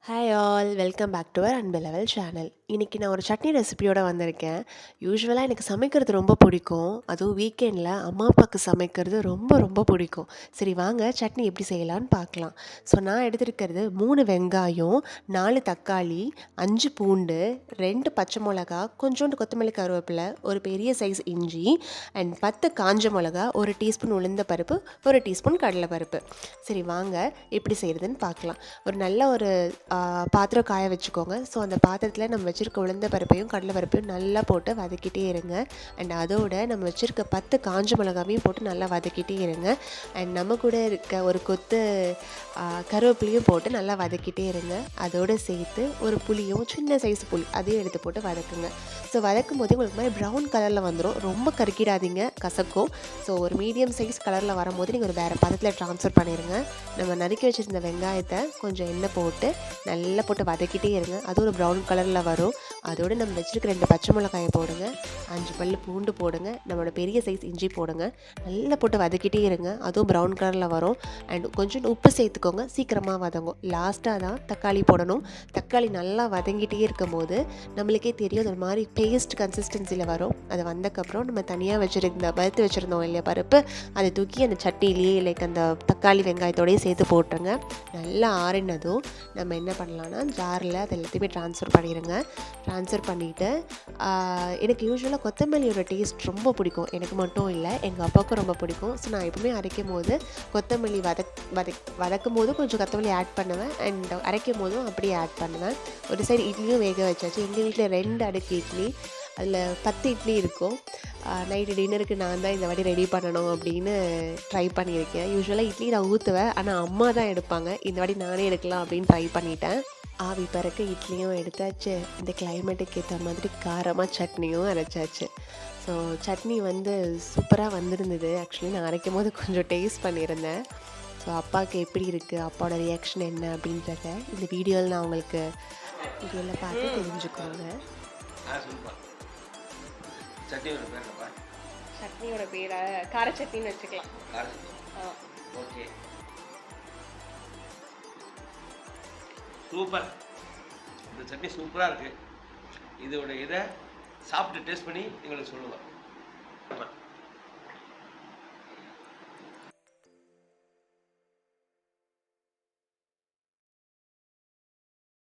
Hi all welcome back to our அன்பு level channel. இன்றைக்கி நான் ஒரு சட்னி ரெசிபியோடு வந்திருக்கேன். யூஸ்வலாக எனக்கு சமைக்கிறது ரொம்ப பிடிக்கும். அதுவும் வீக்கெண்டில் அம்மா அப்பாவுக்கு சமைக்கிறது ரொம்ப ரொம்ப பிடிக்கும். சரி வாங்க சட்னி எப்படி செய்யலான்னு பார்க்கலாம். ஸோ நான் எடுத்துருக்கிறது 3 வெங்காயம், 4 தக்காளி, 5 பூண்டு, 2 பச்சை மிளகா, கொஞ்சோண்டு கொத்தமல்லி கருவேப்பிலை, ஒரு பெரிய சைஸ் இஞ்சி அண்ட் 10 காஞ்ச மிளகா, 1 டீஸ்பூன் உளுந்த பருப்பு, 1 டீஸ்பூன் கடலைப்பருப்பு. சரி வாங்க எப்படி செய்கிறதுன்னு பார்க்கலாம். ஒரு நல்ல ஒரு பாத்திரம் காய வச்சுக்கோங்க. ஸோ அந்த பாத்திரத்தில் நம்ம வச்சுருக்க உளுந்த பருப்பையும் கடலை பருப்பையும் நல்லா போட்டு வதக்கிட்டே இருங்க. அண்ட் அதோட நம்ம வச்சுருக்க 10 காஞ்ச மிளகாவையும் போட்டு நல்லா வதக்கிட்டே இருங்க. அண்ட் நம்ம கூட இருக்க ஒரு கொத்து கருவேப்பிலையும் போட்டு நல்லா வதக்கிட்டே இருங்க. அதோடு சேர்த்து ஒரு புளியும் சின்ன சைஸ் புளி அதையும் எடுத்து போட்டு வதக்குங்க. ஸோ வதக்கும் போது உங்களுக்கு மாதிரி ப்ரௌன் கலரில் வந்துடும். ரொம்ப கருக்கிடாதீங்க, கசக்கும். ஸோ ஒரு மீடியம் சைஸ் கலரில் வரும்போது நீங்கள் ஒரு வேறு பாத்திரத்தில் ட்ரான்ஸ்ஃபர் பண்ணிடுங்க. நம்ம நறுக்கி வச்சுருந்த வெங்காயத்தை கொஞ்சம் எண்ணெய் போட்டு நல்லா போட்டு வதக்கிட்டே இருங்க. அது ஒரு ப்ரௌன் கலரில் வரும். அதோடு நம்ம வச்சுருக்க 2 பச்சை மிளகாயை போடுங்க, 5 பல் பூண்டு போடுங்க, நம்மளோட பெரிய சைஸ் இஞ்சி போடுங்க. நல்லா போட்டு வதக்கிட்டே இருங்க. அதுவும் ப்ரௌன் கலரில் வரும். அண்ட் கொஞ்சம் உப்பு சேர்த்துக்கோங்க, சீக்கிரமாக வதங்கும். லாஸ்ட்டாக தான் தக்காளி போடணும். தக்காளி நல்லா வதங்கிட்டே இருக்கும் போது நம்மளுக்கே தெரியும் அது மாதிரி பேஸ்ட் கன்சிஸ்டன்சியில் வரும். அது வந்தக்கப்புறம் நம்ம தனியாக வறுத்து வச்சுருந்தோம் இல்லையா பருப்பு, அதை தூக்கி அந்த சட்னிலேயே லைக் அந்த தக்காளி வெங்காயத்தோடையே சேர்த்து போட்டுருங்க. நல்லா ஆறினதும் நம்ம என்ன பண்ணலான்னா ஜாரில் அது எல்லாத்தையுமே ட்ரான்ஸ்ஃபர் பண்ணிடுங்க. ட்ரான்ஸ்ஃபர் பண்ணிவிட்டு எனக்கு யூஸ்வலாக கொத்தமல்லியோட டேஸ்ட் ரொம்ப பிடிக்கும். எனக்கு மட்டும் இல்லை, எங்கள் அப்பாவுக்கும் ரொம்ப பிடிக்கும். ஸோ நான் எப்பவுமே அரைக்கும் போது கொத்தமல்லி வதக்கும் போதும் கொஞ்சம் கொத்தமல்லி ஆட் பண்ணுவேன். அண்ட் அரைக்கும் போதும் அப்படியே ஆட் பண்ணுவேன். ஒரு சைடு இட்லியும் வேக வச்சாச்சு. எங்கள் வீட்டில் 2 அடுக்கு இட்லி, அதில் 10 இட்லி இருக்கும். நைட்டு டின்னருக்கு நான் தான் இந்த வாட்டி ரெடி பண்ணணும் அப்படின்னு ட்ரை பண்ணியிருக்கேன். யூஸ்வலாக இட்லி நான் ஊற்றுவேன், ஆனால் அம்மா தான் எடுப்பாங்க. இந்த வாட்டி நானே எடுக்கலாம் அப்படின்னு ட்ரை பண்ணிட்டேன். ஆவி பறக்க இட்லியும் எடுத்தாச்சு. இந்த கிளைமேட்டுக்கு ஏற்ற மாதிரி காரமாக சட்னியும் அரைச்சாச்சு. ஸோ சட்னி சூப்பராக வந்திருந்தது. ஆக்சுவலி நான் அரைக்கும் போது கொஞ்சம் டேஸ்ட் பண்ணியிருந்தேன். ஸோ அப்பாவுக்கு எப்படி இருக்குது, அப்பாவோட ரியாக்ஷன் என்ன அப்படின்றத இந்த வீடியோவில் நான் உங்களுக்கு வீடியோவில் பார்த்து தெரிஞ்சுக்கோங்க. சட்னியோட பேரை கார சட்னின்னு வச்சுக்கலாம். Okay, super. இந்த சட்னி சூப்பராக இருக்குது. இதோட இதை சாப்பிட்டு டேஸ்ட் பண்ணி எங்களுக்கு சொல்லுவேன். ஆமாம்.